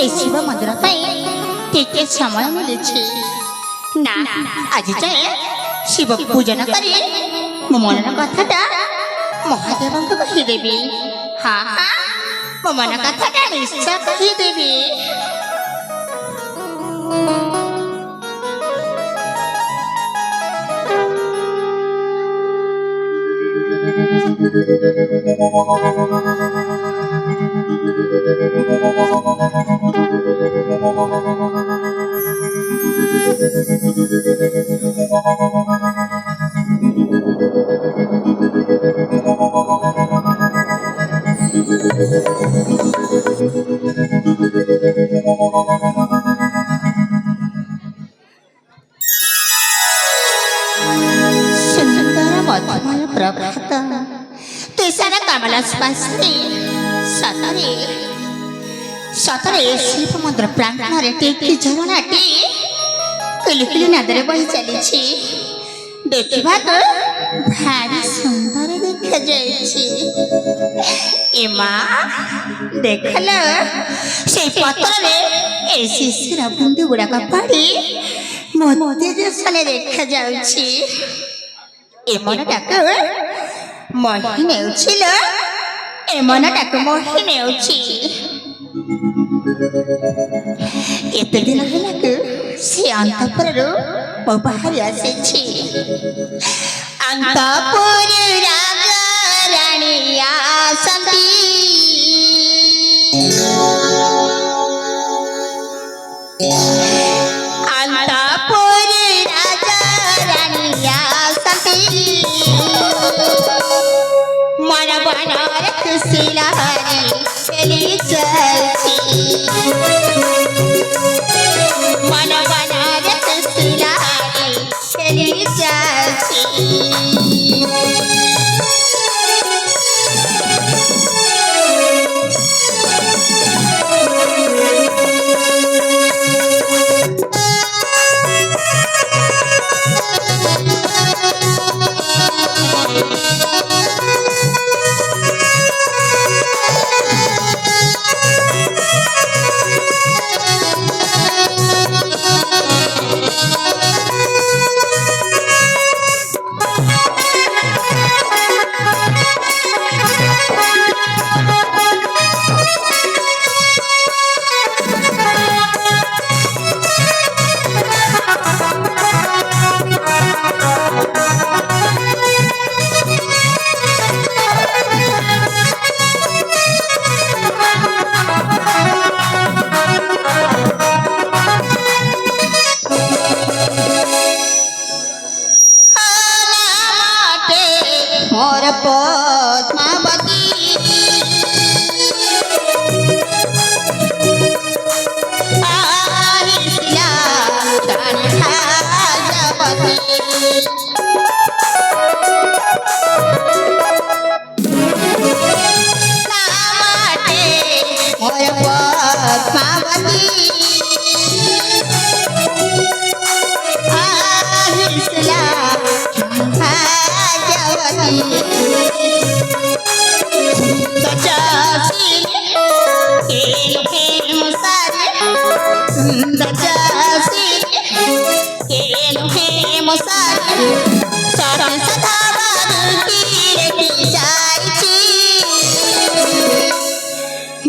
এই শিব মন্দির টিকে সময় মিলেছে না আজি যাই শিব পূজন করে ମୋ ମନର କଥାଟା ମହାଦେବଙ୍କୁ କହିଦେବି। ହଁ ହଁ ମୋ ମନ କଥାଟା ନିଶ୍ଚୟ କହିଦେବି। ସୁନ୍ଦର ମଧୁମୟ ପ୍ରଭାତ ତୁଷାର କମଳ ସ୍ପର୍ଶରେ ସତରେ ସତରେ ଶିବ ମନ୍ଦିର ପ୍ରାଙ୍ଗଣରେ ଟିକି ଝରଣାଟି କିଲିକିଲି ନାଦରେ ବହି ଚାଲିଛି। ଦେଖିବାକୁ ଭାରି ସୁନ୍ଦର ଦେଖାଯାଉଛି। ଏ ମା ଦେଖିଲ ସେଇ ପତ୍ରରେ ଏ ଶିଶିର ବୁନ୍ଦୁ ଗୁଡାକ ପଡ଼ି ମୋତେ ଦେଶରେ ଦେଖାଯାଉଛି। ଏ ମନଟାକୁ ମୋହି ନେଉଛି ଲୋ, ଏ ମନଟାକୁ ମୋହି ନେଉଛି। କେତେ ଦିନ ହେଲାକୁ ସେ ଅନ୍ତଃପୁରରୁ ମୋ ବାହାରି ଆସିଛି। ଅନ୍ତଃପୁର ରାଜା ରାଣୀ ଆସନ୍ତି ଅନ୍ତଃପୁର ରାଜା ରାଣୀ ଆସନ୍ତି ମନ ବନରେ ଖୁସି ଲହରୀ ଖେଳି ଚାଲିଛି। ମନ ବନରେ ଖୁସି ଲହରୀ ଖେଳି ଚାଲିଛି। मोर पद्मावती आनिला चंद्रावती नामाटे मोर पद्मावती आनिला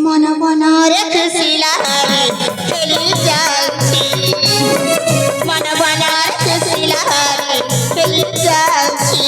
मन बनरे खुशी लहरी खेली जाଉଛି। मन बनरे खुशी लहरी खेली जाଉଛି।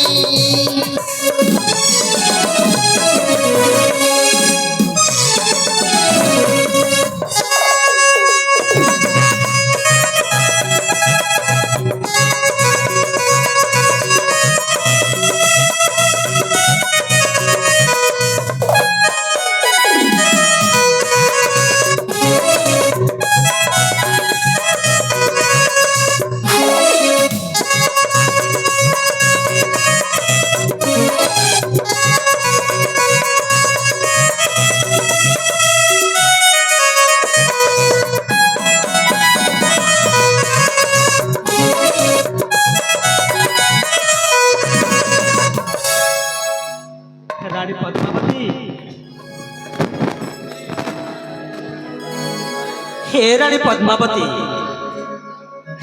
हे रानी पद्मावती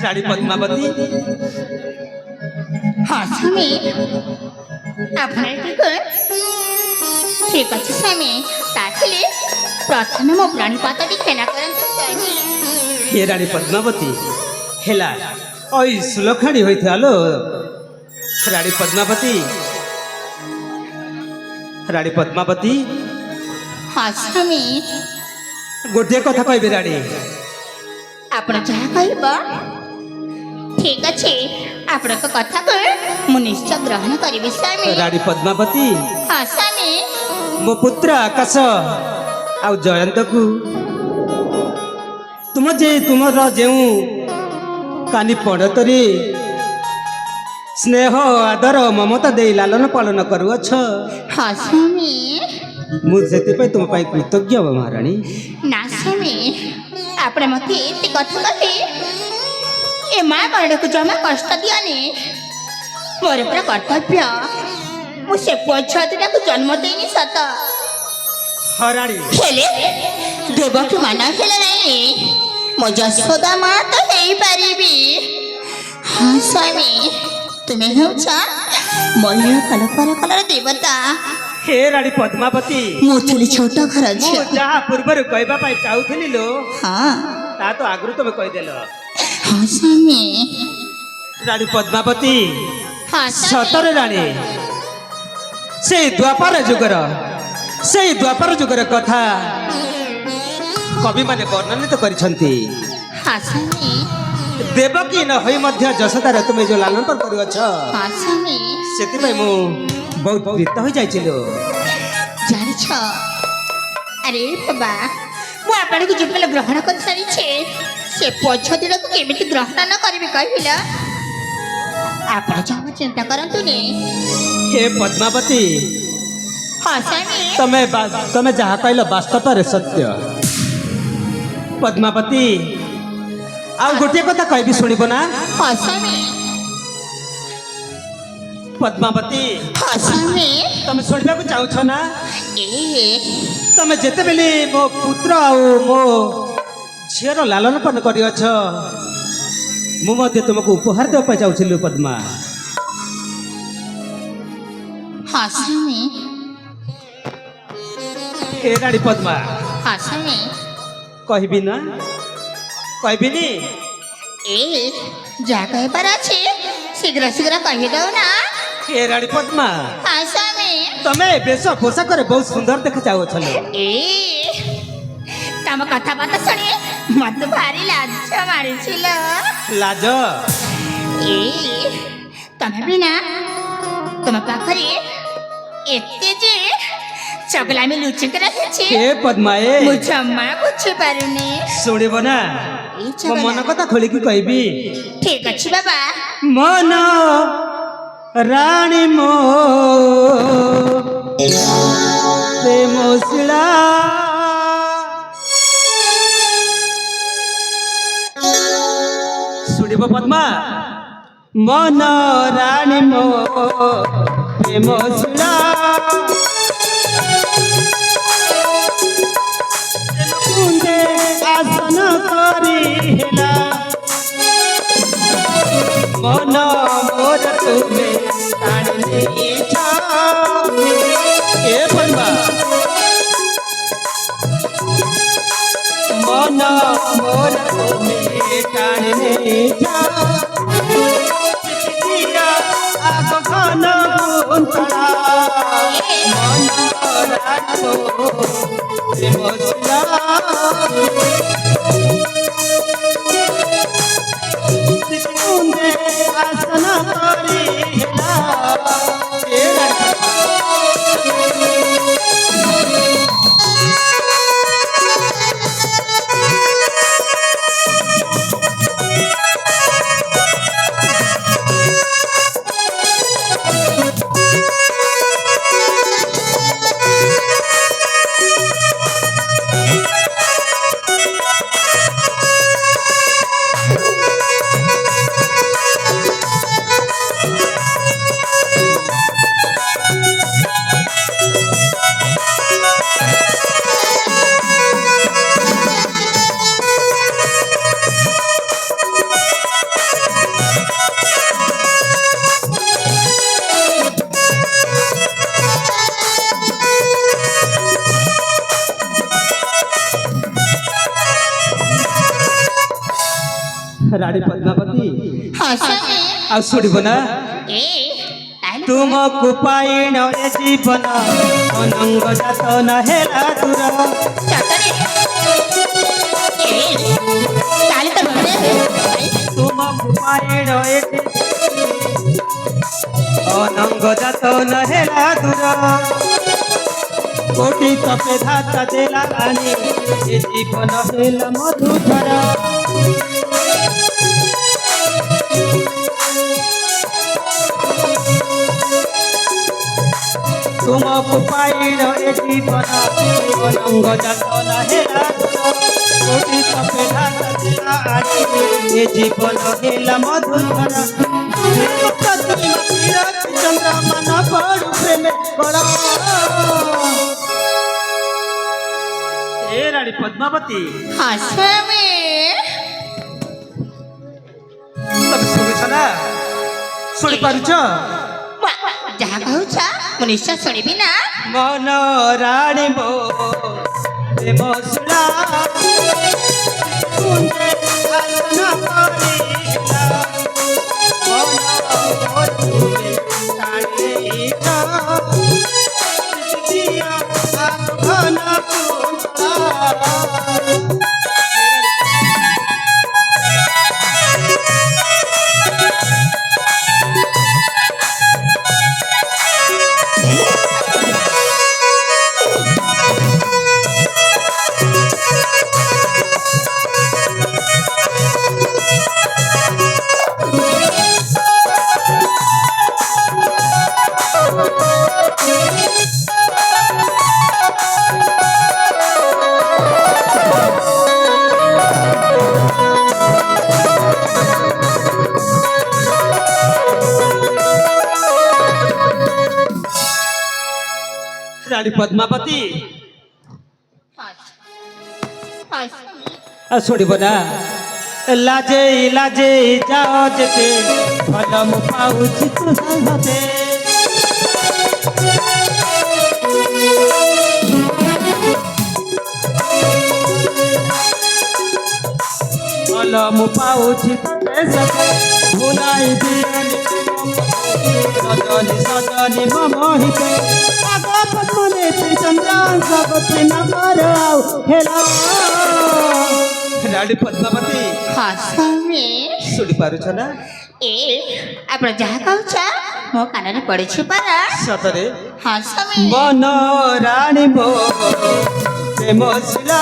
रानी पद्मावती हाँ स्वामी আপনার ঠিক আছে স্বামী তাহলে প্রথমে ମୋ ପ୍ରାଣୀ ପାତଟି ଖେନା କରନ୍ତୁ ସ୍ୱାମୀ हे रानी पद्मावती हेला ओई सुलखाणी होइथालो रानी पद्मावती रानी पद्मावती ହଁ ସ୍ୱାମୀ गोटे कथा कहबे रानी ଆପଣ ଯାହା କହିବ ଠିକ ଅଛି ଆପଣଙ୍କ କଥାକୁ ମୁଁ ନିଶ୍ଚୟ ଗ୍ରହଣ କରିବି ସ୍ୱାମୀ रानी पद्मावती ହଁ ସ୍ୱାମୀ मो पुत्र आकाश आउ जयंत को तुमर जो कानी पड़तरी स्नेह आदर ममता दे लालन पालन करुअछ ହଁ ସ୍ୱାମୀ मुझे तुम कृतज्ञ महाराणी ନା ସ୍ୱାମୀ ଆପଣ ମୋତେ ଏତେ କଥା କହି ଏ ମା ବାଳକୁ ଜମା କଷ୍ଟ ଦିଅନି ମୋର ପୁରା କର୍ତ୍ତବ୍ୟ ମୁଁ ସେ ପୁଅ ଛୁଆ ଦିଟାକୁ ଜନ୍ମ ଦେଇନି ସତ हाँ रानी ହେଲେ ଦେବକୁ ମାନ ହେଲେ ନାହିଁ ମୋ ଯଶୋଦା ମା ତ ହେଇପାରିବି ହଁ ସ୍ୱାମୀ ତୁମେ ହେଉଛ ମହିଳା କଲର ଦେବତା हे रानी पद्मावती ମୁଁ ଥିଲି ଛୋଟ ଘର ଝିଅ जहाँ पूर्वर कहबा चाहूली लो ହଁ ता तो आगु तुम कहीदेल ହଁ ସ୍ୱାମୀ रानी पद्मावती ହଁ सतरे रानी से द्वापर जुगर कथा कवि माने वर्णनित करिसंती ହଁ ସ୍ୱାମୀ देवकी न होई मध्य जशोदार तुम जो लालन पर करुअछ ହଁ ସ୍ୱାମୀ सेति मु बहुत प्रीत हो जाइछिलो ଜାଣିଛ ଆରେ ବାବା ମୁଁ ଆପଣଙ୍କୁ ଯେତେବେଳେ ଗ୍ରହଣ କରିସାରିଛି ସେ ପଛ ଦିନକୁ କେମିତି ଗ୍ରହଣ ନ କରିବି କହିଲ ଆପଣ ଜମା ଚିନ୍ତା କରନ୍ତୁନି हे पद्मावती ହଁ ସ୍ୱାମୀ तमे जहाँ कहल वास्तव रे सत्य पद्मावती आउ गोटे कथा कहबी सुनिब ना ହଁ ସ୍ୱାମୀ पद्मावती ହଁ ସ୍ୱାମୀ तमे सुनिबा को चाहछ ना ଏ तमे जेते बेले मो पुत्र आउ मो झियर लालन पालन करिअछ मु मध्ये तुमको उपहार देव पाइ चाहूছিलु पद्मा ହଁ ସ୍ୱାମୀ हे रानी पद्मा ହଁ ସ୍ୱାମୀ कहबी ना कहबिनी ଏ ଯାହା କହିବାର ଅଛି ଶୀଘ୍ର ଶୀଘ୍ର କହିଦେଉ ନା हे रानी पद्मा ହଁ ସ୍ୱାମୀ तमे बेश पोशाक रे बहुत सुंदर देखा चाहछलो ଏ ତମ କଥାବାର୍ତ୍ତା ଶୁଣି ମତେ ଭାରି ଲାଜ ମାରିছিল लाज ଏ ତମେ ବି ନା ତମ ପାଖରେ ଏତେ ଯେ ଚଗଲାମି ଲୁଚିକି ରଖିଛି हे पद्मा ମୁଁ ए ଜମା ବୁଝିପାରୁନି सुनिब ना ଏ मो ଚଗଲା मन कथा खोली की कहबी ଠିକ ଅଛି ବାବା मन रानी मो प्रेम शिला सुनिब पद्मा मन रानी मो प्रेम शिला कुंदे आसन करी हेला मन मोर तुमे ताणने इच्छा ए पद्मा मन मोर तुमे ताणने इच्छा चितिया आग खान गुंतला मन राखो प्रेम शिला कुंदे आसन करी हेला ए रानी पद्मावती हाँ स्वामी आ सुनिब ना ए ताहले तुमको पाइन ए जीवन अनंग जात न हेला दूर सतरे ए ताहले तो बोले तुमको पाइन ए अनंग जात न हेला दूर कोटि तपे धाता देला आनी ए जीवन हेला मधुधर तुमको पाइन ए जीवन अनंग जात न हेला कोटि तपे धाता देला आनी ए जीवन हेला मधुधर चंद्र मन पड़ू प्रेम बड़ा ए रानी पद्मावती हाँ स्वामी तब शुणुछ ना शुणी पारुछ जहाँ कहूछ मु निश्चय शुणिबी ना मन रानी मो प्रेम सुला कुंजे आसना परिला मन मोर तुमे ताणे का दिया आत्मना कुंता रानी पद्मावती शुणब ना लाजे लाजे जाओ जेते भल मु पाऊछि तु संगते भल मु पाऊछि ते सके भुलाई दियनि सजनी सजनी मम हिते पद्मने चंद्र सब नगर आउ हेला रानी पद्मावती हाँ स्वामी शुणी पारुछ ना ए आप जहाँ कहूछ मो कान में पड़े परा सतरे हाँ स्वामी मन रानी मो प्रेम शिला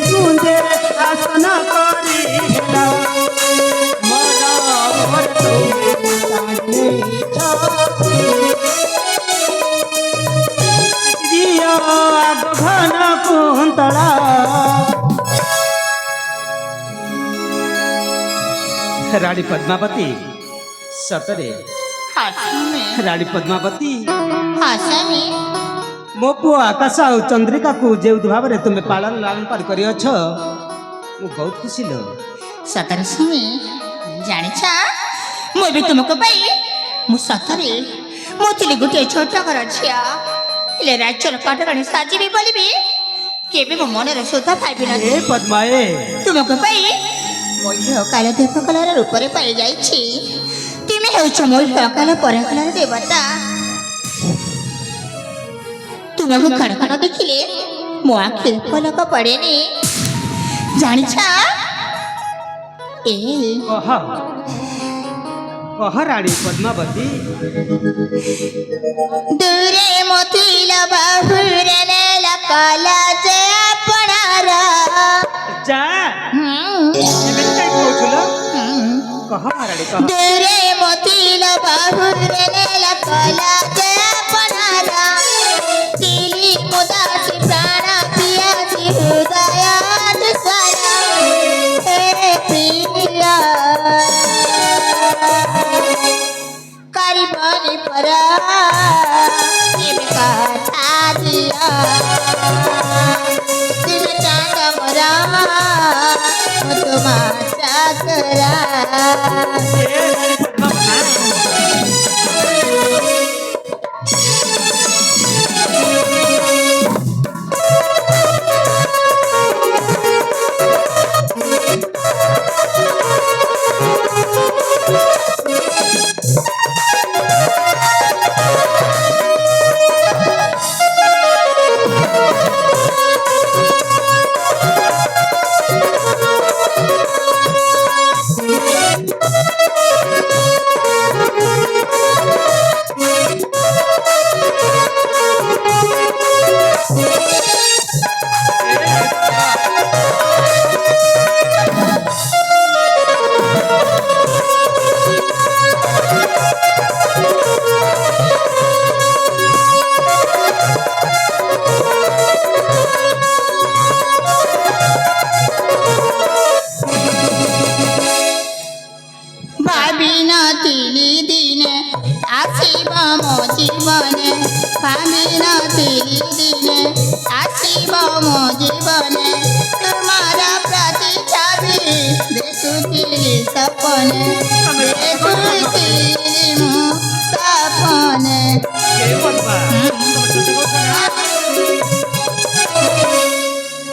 कुंजे आसना करी हेला मन मोर तुमे ताणे इच्छा दिया आगघन कुंतला रानी पद्मावती सतरे हाँ स्वामी रानी पद्मावती हाँ स्वामी मो पुओ आकाश आ चंद्रिका को जे भाव में तुम्हें पालन लालन कर करियछ मु बहुत खुशी लो सतरे स्वामी जानिछा मु भी तुमको पाई मु सतरे मु तिली गुटे छोट घर छिया इले राज्यर पाटराणी साजिबी बोलिबी केबे मो मनर सुधा पाइबी ना ए पद्माए तुमको पाई मोह काल देवकाल रूपरे पाई जाइछि तुमे हेउछ मोह काल परकाल देवता तुमको कण कण देखिले मो आखिर पलक पड़ेनी जानिछा ए कह कह रानी पद्मावती दूरे मोतिल बाहुरे नेल काला जे अपनारा जा एमे काई कहछुलो कह रानी कह दूरे मोतिल बाहुरे नेल काला जे अपनारा तिली मुदासी प्राण पियासी हृदय दुसरा हे प्रिया करबनी परा एमे कथा दिया दिल चांद मरा तुमा चाकरा মিনতি দিনে আসিব মো জীবনে তোমার প্রতি ছবি দেখুଥିଲି সপনে দেখুଥିଲି মো সপনে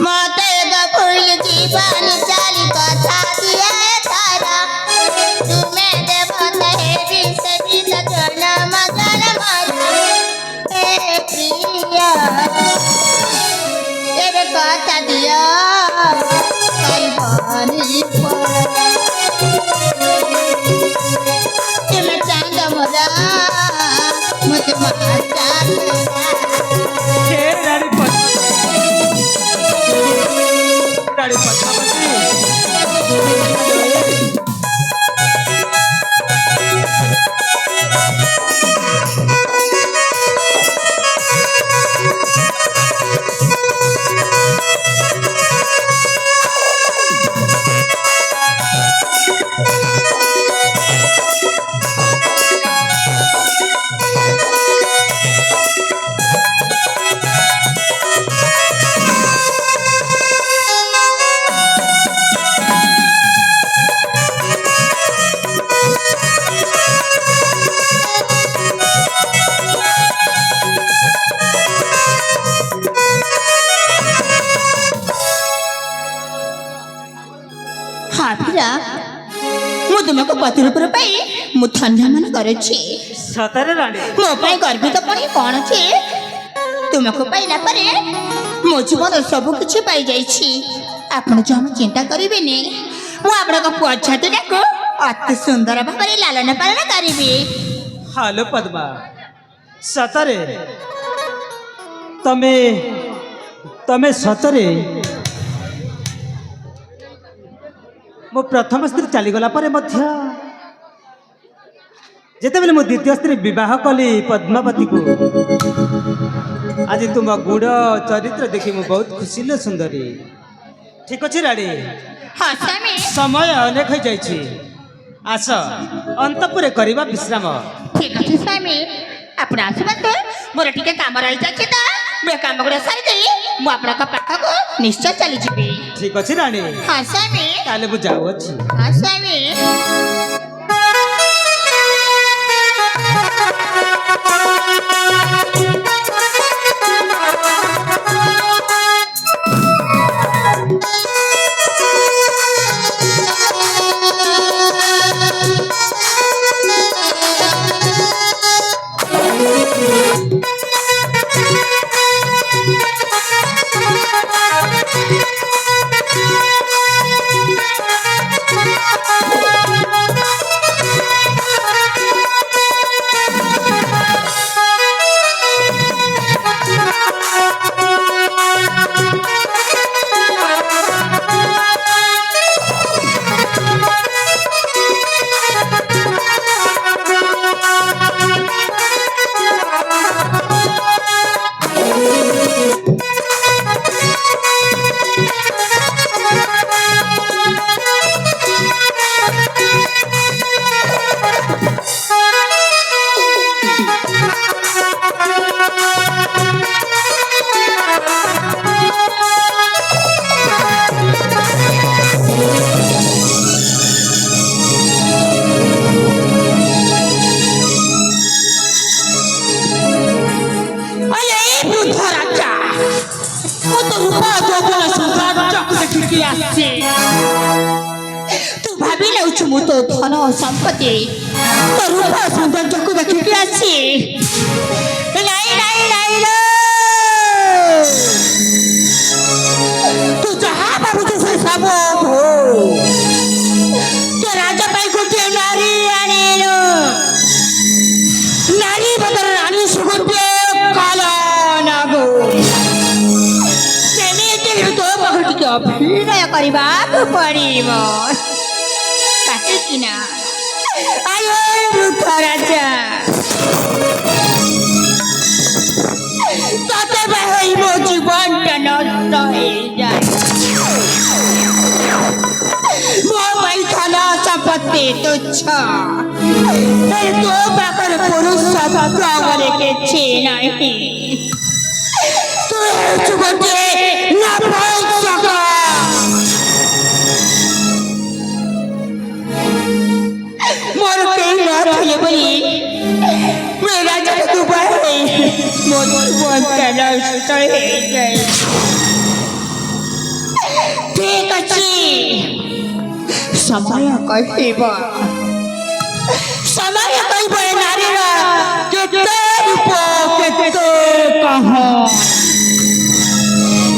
মতে ফুল জীবন চালি কথা দিয়ে তারা তুমি দেবতা হেবি সেবি জনম জনম হে প্রিয়া এর কথা দিয়া কলবনি তুমি চাঁদ মোরা মুঝে মাতা रानी पद्मावती ହାପିରା ମୁଁ ତୁମକୁ ପଥର ଉପରେ ପାଇ ମୁଁ ଥଣ୍ଡା ମନେ କରୁଛି सतरे रानी ମୋ ପାଇଁ ଗର୍ବିତ ପୁଣି କ'ଣ ଅଛି ତୁମକୁ ପାଇଲା ପରେ ମୋ ଜୀବନ ସବୁ କିଛି ପାଇଯାଇଛି ଆପଣ ଜମା ଚିନ୍ତା କରିବେନି ମୁଁ ଆପଣଙ୍କ ପୁଅ ଛାତିଟାକୁ ଅତି ସୁନ୍ଦର ଭାବରେ ଲାଳନ ପାଳନ କରିବି हेलो पद्मा सतरे तमे तमे सतरे मो प्रथम स्त्री चलीगला पर मध्य जेतेबेले मो द्वितीय स्त्री विवाह कली पद्मावती को आज तुम गुड़ चरित्र देखी मु बहुत खुशी ले सुंदरी ठीक अच्छे रानी ହଁ ସ୍ୱାମୀ समय अनेक हो जाइछि आस अंतपुरे करिबा विश्राम ଠିକ ଅଛି ସ୍ୱାମୀ ଆପଣ ଆସନ୍ତୁ ମୋର ଟିକେ କାମ ରହିଯାଇଛି ତ ମୁଁ କାମ ଗୁଡ଼ା ସାରିଦେଇ ମୁଁ ଆପଣଙ୍କ ପାଖକୁ ନିଶ୍ଚୟ ଚାଲିଯିବି ठीक अच्छे रानी ହଁ ସ୍ୱାମୀ ताले मु जाऊ अछि ହଁ ସ୍ୱାମୀ तू भाभी लेउछु मु तो धन संपत्ति तो रूप सौंदर्य को देखिकी आसी नहीं नहीं नहीं लो तू जहाँ भाबुछु से सब हो तो राजा पाई गोटे नारी आनिलो नारी बदल रानी सुगुटे काला नागो तो बहुत के अभिनय କରିବାକୁ ପଡ଼ିବ କାଟିକି ନା ଆୟୋ ବୃଦ୍ଧ ରାଜା ତତେ ଭାଇ ମୋ ଜୀବନଟା ନଷ୍ଟ ହେଇଯାଏ ମୋ ପାଇଁ ଧନ ସମ୍ପତ୍ତି ତୁଚ୍ଛ ତୋ ପାଖରେ ପୁରୁଷ କାମରେ କିଛି ନାହିଁ। ତୁ ହେଉଛୁ ଗୋଟିଏ ନପୁଂସକ। ମୋର କେହି ନଥିଲେ ବୋଲି ମୁଁ ରାଜାକୁ ଦୁବାଇ ହୋଇ ମୋ ଜୀବନଟା ନଷ୍ଟ ହେଇଯାଏ। ଠିକ ଅଛି, ସମୟ କହିବ, ସମୟ କହିବ ଏ ନାରୀର କେତେ ରୂପ କେତେ କହ।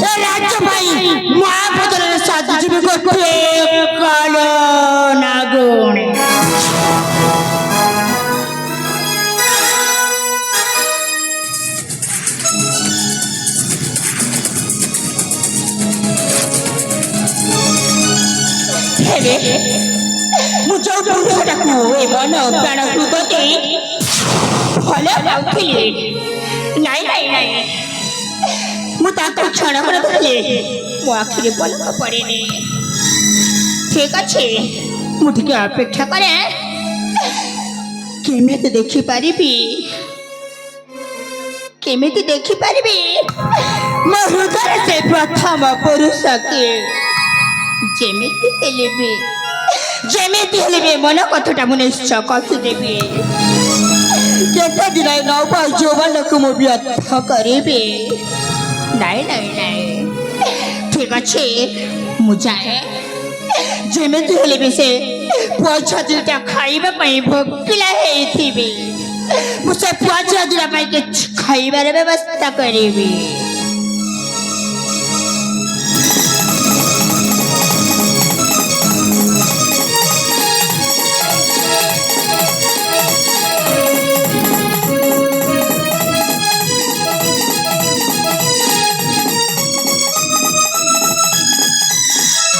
ଏ ରାଜ୍ୟ ପାଇଁ ମହାପଦରେ ସାଜିଯିବି ଗୋଟିଏ କାଳ ନାଗୁଣୀ। ହେଲେ ମୁଁ ଯୋଉ ପୁରୁଷଟାକୁ ଏ ମନ ପ୍ରାଣ ହୃଦୟ ଦେଇ ଭଲ ପାଉଥିଲି, ନାଇଁ ନାଇଁ ନାଇଁ, ମୁଁ ତାକୁ କ୍ଷଣ କରି ଦେଖିଲି ମୋ ଆଖିରେ ପଲକ ପଡ଼େନି। ଠିକ ଅଛି, ମୁଁ ଟିକେ ଅପେକ୍ଷା କରେ, କେମିତି ଦେଖିପାରିବି, କେମିତି ଦେଖିପାରିବି ମୋ ହୃଦୟରେ ସେ ପ୍ରଥମ ପୁରୁଷ କିଏ। ଯେମିତି ହେଲେ ବି ମନ କଥାଟା ମୁଁ ନିଶ୍ଚୟ କହିଦେବି। କେତେ ଦିନ ନବ ଯୌବନକୁ ମୁଁ ବ୍ୟର୍ଥ କରିବି। ନାଇଁ ନାଇଁ ନାଇଁ, ଠିକ ଅଛି, ମୁଁ ଯାଏ। ଯେମିତି ହେଲେ ବି ସେ ପୁଅ ଛୁଆ ଖାଇବା ପାଇଁ ଭୋକିଲା ହେଇଥିବି, ମୁଁ ସେ ପୁଅ ଛୁଆ ପାଇଁ କିଛି ଖାଇବାର ବ୍ୟବସ୍ଥା କରିବି।